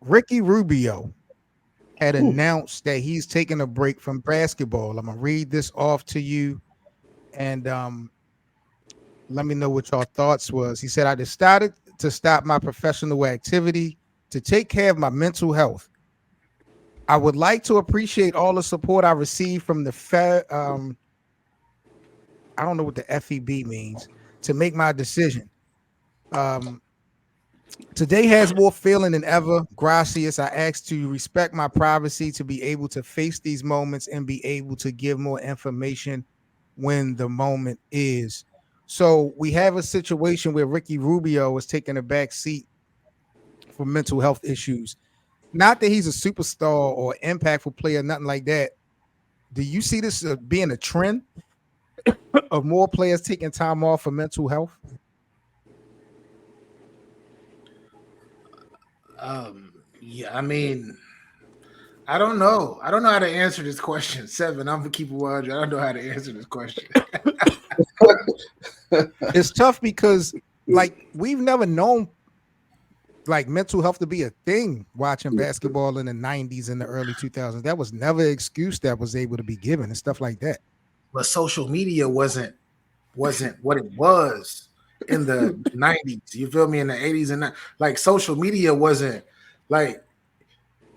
Ricky Rubio had Ooh. announced that he's taking a break from basketball. I'm gonna read this off to you, and let me know what your thoughts was. He said, "I decided to stop my professional activity to take care of my mental health. I would like to appreciate all the support I received from the I don't know what the FEB means to make my decision. Um, Today has more feeling than ever. Gracias. I ask to respect my privacy to be able to face these moments and be able to give more information when the moment is." So we have a situation where Ricky Rubio is taking a back seat for mental health issues. Not that he's a superstar or impactful player, nothing like that. Do you see this being a trend of more players taking time off for mental health? Yeah, I mean, I don't know. I don't know how to answer this question. Seven, I'm gonna keep it 100. I don't know how to answer this question. It's tough because like we've never known like mental health to be a thing watching basketball in the 90s and the early 2000s. That was never an excuse that was able to be given and stuff like that. But social media wasn't what it was in the 90s. You feel me? In the 80s and like social media wasn't like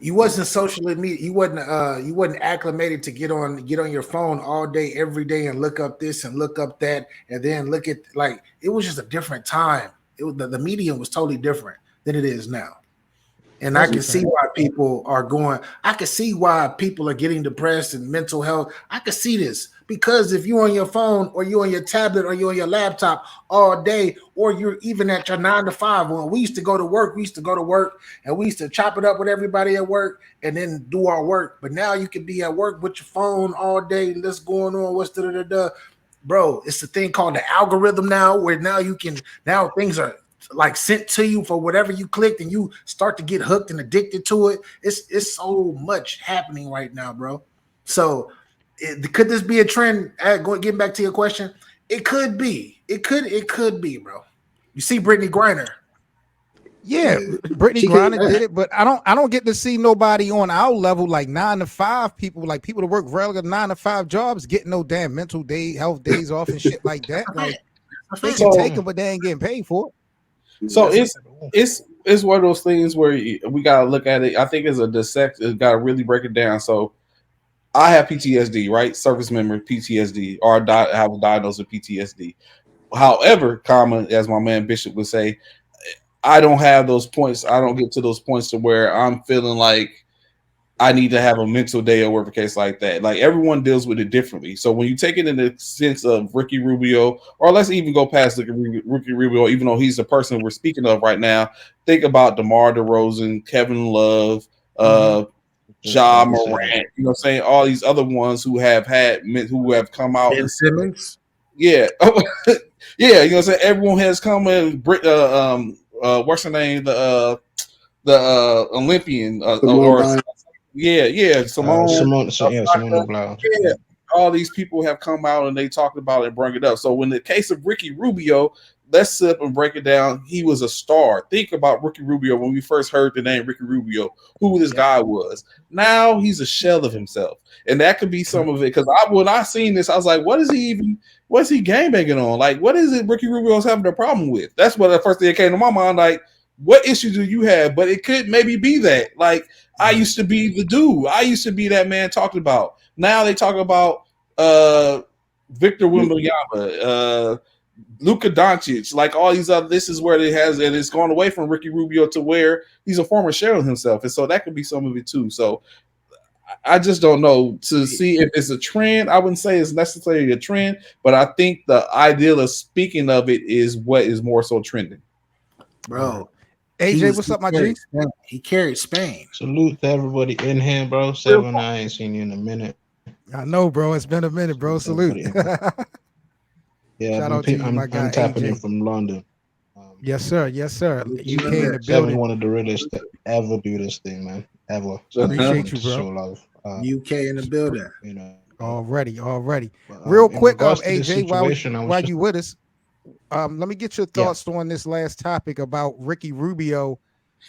you wasn't socially media. You wasn't acclimated to get on your phone all day every day and look up this and look up that and then look at like it was just a different time. The medium was totally different than it is now. And I That's a can see fact. why people are going. I can see why people are getting depressed and mental health. I can see this because if you're on your phone or you're on your tablet or you're on your laptop all day, or you're even at your 9 to 5. When we used to go to work, and we used to chop it up with everybody at work and then do our work. But now you can be at work with your phone all day. What's going on? What's da. Bro, it's a thing called the algorithm now, where now things are like sent to you for whatever you clicked, and you start to get hooked and addicted to it. It's so much happening right now, bro. So could this be a trend? Getting back to your question, it could be. It could be, bro. You see, Brittany Griner. Yeah, Brittany She came Griner back. did it, but I don't get to see nobody on our level like 9 to 5 people, like people that work regular 9 to 5 jobs getting no damn mental day health days off and shit like that. Like That's a they fact. can So take them, but they ain't getting paid for so That's a fact. it's one of those things where we gotta look at it. I think it's a dissect. It gotta really break it down. So I have PTSD, right? Service member PTSD, or have a diagnosis with PTSD. However, comma as my man Bishop would say, I don't have those points. I don't get to those points to where I'm feeling like I need to have a mental day or whatever case like that. Like everyone deals with it differently. So when you take it in the sense of Ricky Rubio, or let's even go past Ricky Rubio, even though he's the person we're speaking of right now, think about DeMar DeRozan, Kevin Love, it. uh, Just Ja about to say that. Morant. You know, what I'm saying all these other ones who have come out Ben and said, Simmons. yeah, yeah. You know, what I'm saying everyone has come in. What's her name? The Olympian Simone or Biles, yeah, Simone, Simone Biles. yeah, all these people have come out and they talked about it and bring it up. So in the case of Ricky Rubio, let's sit up and break it down. He was a star. Think about Ricky Rubio when we first heard the name Ricky Rubio, who this Yep. guy was. Now he's a shell of himself, and that could be some of it. Because when I seen this, I was like, what's he gangbanging on? Like, what is it Ricky Rubio's having a problem with? That's what the first thing that came to my mind. Like, what issue do you have? But it could maybe be that. Like, I Right. used to be the dude. I used to be that man talked about. Now they talk about uh Victor Wembanyama, Luka Doncic, like all these other. This is where it has, and it's gone away from Ricky Rubio to where he's a former share of himself, and so that could be some of it too. So I just don't know to see if it's a trend. I wouldn't say it's necessarily a trend, but I think the idea of speaking of it is what is more so trending. Word. Bro. He AJ, was what's he up, my carried G? Spain. He carried Spain. Salute to everybody in here, bro. Real Seven, I ain't seen you in a minute. I know, bro. It's been a minute, bro. Salute to Salute. everybody in here. Yeah, Shout out to you, my I'm guy tapping in AJ. from London. Yes, sir. Yes, sir. Salute to UK in London. the Seven, building. one of the realest to ever do this thing, man. Ever. So I just Appreciate wanted you, to show bro. love. UK in the building. You know. Already, already. But Real in quick, regards to this AJ, situation, I was while just you with us, let me get your yeah. thoughts on this last topic about Ricky Rubio.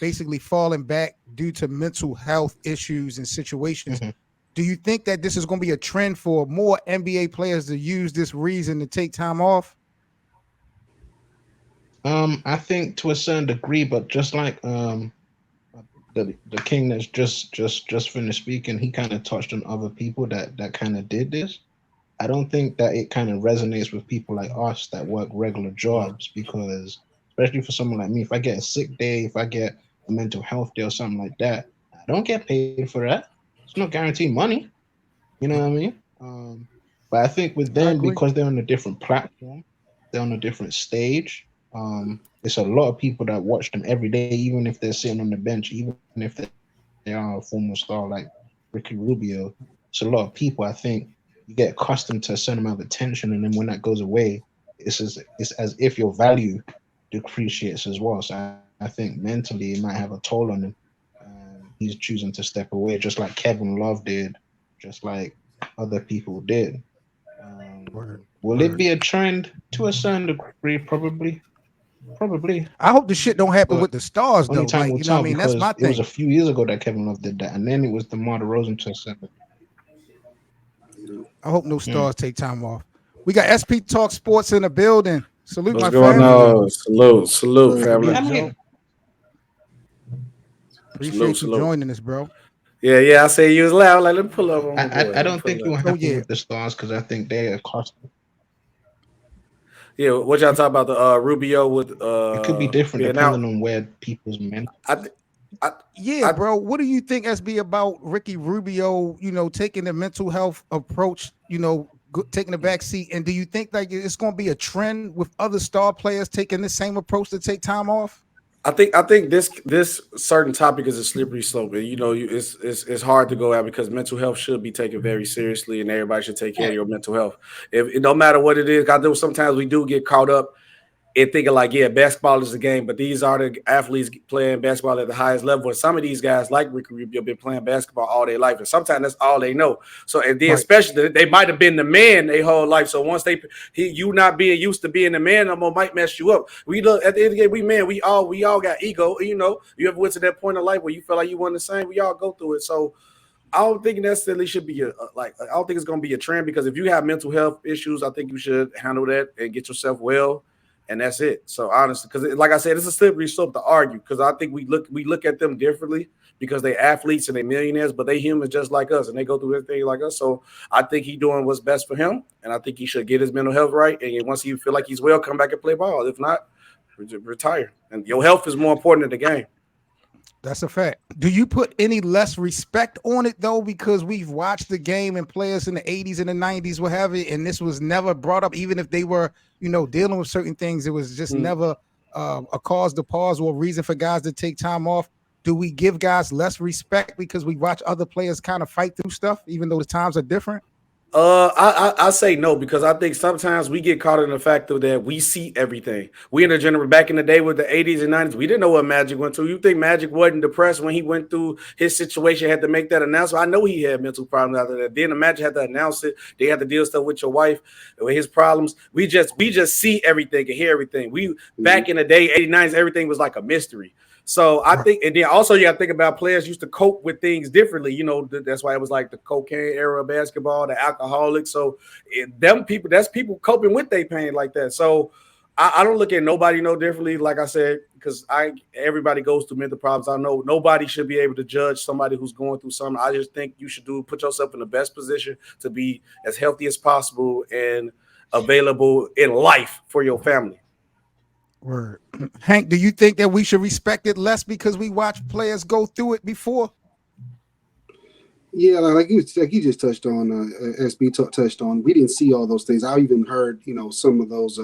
basically falling back due to mental health issues and situations. Mhm. Do you think that this is going to be a trend for more NBA players to use this reason to take time off? I think to a certain degree, but just like the king that's just finished speaking, he kind of touched on other people that kind of did this. I don't think that it kind of resonates with people like us that work regular jobs because, especially for someone like me, if I get a sick day, if I get a mental health day or something like that, I don't get paid for that. It's not guaranteed money. You know what I mean? But I think with I them, agree. because they're on a different platform, they're on a different stage. It's a lot of people that watch them every day, even if they're sitting on the bench, even if they are a former star like Ricky Rubio. It's a lot of people. I think you get accustomed to a certain amount of attention, and then when that goes away, it's as if your value depreciates as well. So I think mentally it might have a toll on him. He's choosing to step away, just like Kevin Love did, just like other people did. Word, Will it word. be a trend to a certain degree? Probably. I hope the shit don't But happen with the stars only though. time will Like, you know what tell I mean? That's because my it was a thing. few years ago that Kevin Love did that, and then it was DeMar DeRozan to a certain I hope no degree. stars take time off. We got SP Talk Sports in the building. Salute What's my going family. on? Salute, family. Salute, I'm here. Joe. Salute, Appreciate you salute. joining us, bro. Yeah. I say you was loud. Like, let me pull up on my boy. I Let me don't think pull it will up. Oh happen yeah. with the stars because I think they are costing. Yeah, what y'all talk about the Rubio with It could be different being out? depending on where people's mental. I, th- I, Yeah, I, bro. What do you think SB about Ricky Rubio, taking the mental health approach, taking the back seat? And do you think like it's going to be a trend with other star players taking the same approach to take time off? I think this certain topic is a slippery slope, and it's hard to go at because mental health should be taken very seriously, and everybody should take care of your mental health. If it no matter what it is, I know sometimes we do get caught up and thinking like, yeah, basketball is the game, but these are the athletes playing basketball at the highest level. And some of these guys, like Ricky Rubio, been playing basketball all their life, and sometimes that's all they know. So, and then Right. especially they might have been the man their whole life. So once you not being used to being the man no more might mess you up. We look at the end of the day, we men, we all got ego. You ever went to that point in life where you feel like you weren't the same? We all go through it. So I don't think necessarily should be I don't think it's going to be a trend because if you have mental health issues, I think you should handle that and get yourself well, and that's it. So honestly, because like I said, it's a slippery slope to argue because I think we look at them differently because they athletes and they millionaires, but they humans just like us and they go through everything like us. So I think he's doing what's best for him, and I think he should get his mental health right. And once he feel like he's well, come back and play ball. If not, retire. And your health is more important than the game. That's a fact. Do you put any less respect on it though? Because we've watched the game and players in the 80s and the 90s, what have you, and this was never brought up, even if they were, dealing with certain things. It was just never a cause to pause or a reason for guys to take time off. Do we give guys less respect because we watch other players kind of fight through stuff, even though the times are different? I say no because I think sometimes we get caught in the fact of that we see everything. We in the general back in the day with the 80s and 90s, we didn't know what Magic went through. You think Magic wasn't depressed when he went through his situation, had to make that announcement? I know he had mental problems after that. Then the Magic had to announce it. They had to deal stuff with your wife, with his problems. We just see everything and hear everything. We back in the day, 89s, everything was like a mystery. So I think, and then also you got to think about players used to cope with things differently. That's why it was like the cocaine era of basketball, the alcoholics. So that's people coping with their pain like that. So I don't look at nobody no differently. Like I said, because everybody goes through mental problems. I know nobody should be able to judge somebody who's going through something. I just think you should put yourself in the best position to be as healthy as possible and available in life for your family. Word. Hank, do you think that we should respect it less because we watch players go through it before? Yeah, like you just touched on, SB touched on. We didn't see all those things. I even heard, some of those,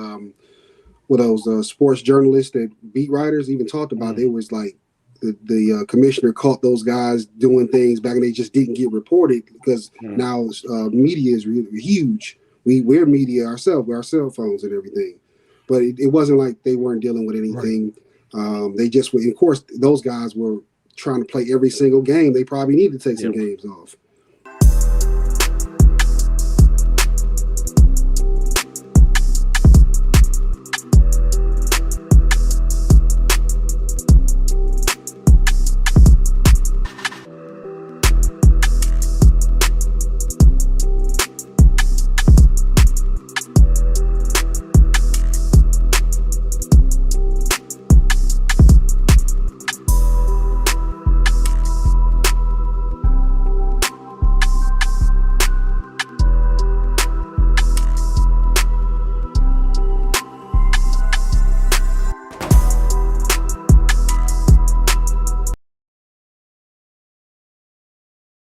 sports journalists that beat writers even talked about. It was like the commissioner caught those guys doing things back, and they just didn't get reported because now media is really huge. We're media ourselves with our cell phones and everything. But it wasn't like they weren't dealing with anything. Right. They just were, of course, those guys were trying to play every single game. They probably need to take some games off.